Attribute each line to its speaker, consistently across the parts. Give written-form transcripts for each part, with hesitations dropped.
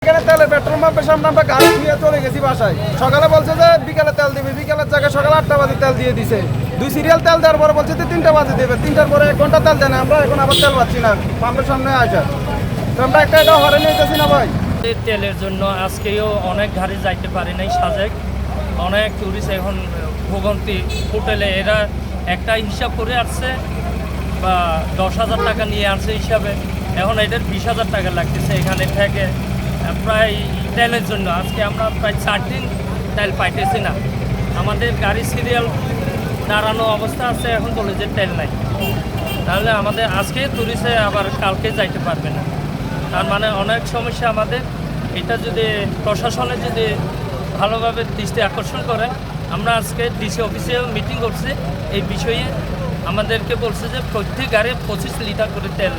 Speaker 1: এখানে তেলের পেট্রোল পাম্পের সামনে আমরা গাড়ি ধুয়ে চলে গেছি বাসায়। সকালে বলছে যে বিকালে তেল দিবে, বিকালের জায়গায় সকালে 8টা বাজে তেল দিয়ে দিছে। 2 সিরিয়াল তেল দেওয়ার পরে বলছে যে 3টা বাজে দেবে, 3টার পরে 1 ঘন্টা তেল দেয় না। আমরা এখন আবার তেল পাচ্ছি না পাম্পের সামনে আসা, তো আমরা একটা হরে নিতেছি না ভাই।
Speaker 2: তেলের জন্য আজকেও অনেক গাড়ি যাইতে পারে নাই সাজেক, অনেক টুরিস্ট এখন ভোগান্তি হোটেলে। এরা একটা হিসাব করে আসছে বা 10,000 টাকা নিয়ে আসছে হিসাবে, এখন এটার 20,000 টাকা লাগতেছে এখানে থেকে প্রায় তেলের জন্য। আজকে আমরা প্রায় 4 দিন তেল পাইতেছি না, আমাদের গাড়ি সিরিয়াল দাঁড়ানো অবস্থা আছে, এখন বলে যে তেল নাই। তাহলে আমাদের আজকে টুরিস্টে আবার কালকে যাইতে পারবে না, তার মানে অনেক সমস্যা আমাদের। এটা যদি প্রশাসনে যদি ভালোভাবে দৃষ্টি আকর্ষণ করে, আমরা আজকে ডিসি অফিসেও মিটিং করছি এই বিষয়ে, আমাদেরকে বলছে যে প্রত্যেক গাড়ি 25 লিটার করে তেল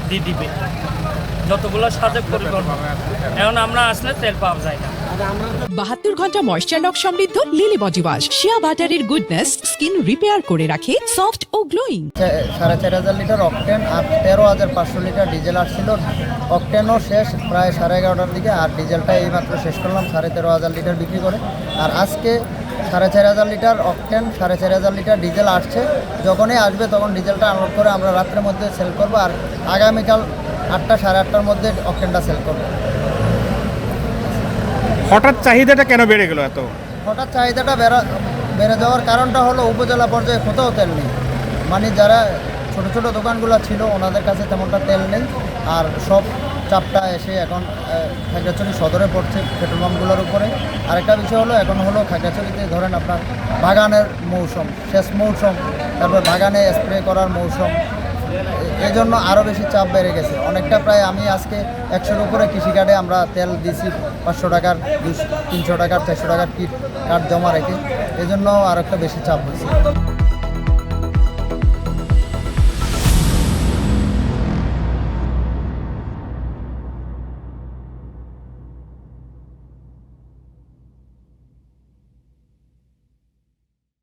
Speaker 2: দিয়ে দিবে যতগুলো সাজেক পরিবহন। এখন আমরা আসলে তেল পাওয়া যায় না।
Speaker 3: 72 ঘন্টা ময়েশ্চার লক সমৃদ্ধ লিলি বডি ওয়াশ শিয়া বাটারের গুডনেস স্কিন রিপেয়ার করে রাখে সফট ও গ্লোয়িং।
Speaker 4: 4,500 লিটার অকটেন আর 13,500 লিটার ডিজেল আসছিল। অকটেনও শেষ প্রায় 11:30টার দিকে, আর ডিজেলটা এইমাত্র শেষ করলাম 13,500 লিটার বিক্রি করে। আর আজকে 4,500 লিটার অকটেন 4,500 লিটার ডিজেল আসছে। যখনই আসবে তখন ডিজেলটা আনলোড করে আমরা রাত্রের মধ্যে সেল করবো, আর আগামীকাল 8টা সাড়ে 8টার মধ্যে অকটেনটা সেল করবো।
Speaker 5: হঠাৎ চাহিদাটা কেন বেড়ে গেল এত?
Speaker 4: হঠাৎ চাহিদাটা বেড়ে যাওয়ার কারণটা হলো উপজেলা পর্যায়ে কোথাও তেল নেই, মানে যারা ছোট ছোট দোকানগুলো ছিল ওনাদের কাছে তেমনটা তেল নেই। আর সব চাপটা এসে এখন খাগড়াছড়ি সদরে পড়ছে পেট্রোল পাম্পগুলোর উপরে। আরেকটা বিষয় হলো এখন হলো খাগড়াছড়িতে ধরেন আপনার বাগানের মৌসুম, শেষ মৌসুম, তারপর বাগানে স্প্রে করার মৌসুম, এই জন্য আরও বেশি চাপ বেড়ে গেছে অনেকটা। প্রায় আমি আজকে 100-এর উপরে কৃষিকার্ডে আমরা তেল দিছি, 500 টাকার 300 টাকার 400 টাকার কিট কার্ড জমা রেখে, এই জন্য আর একটা বেশি চাপ হয়েছে।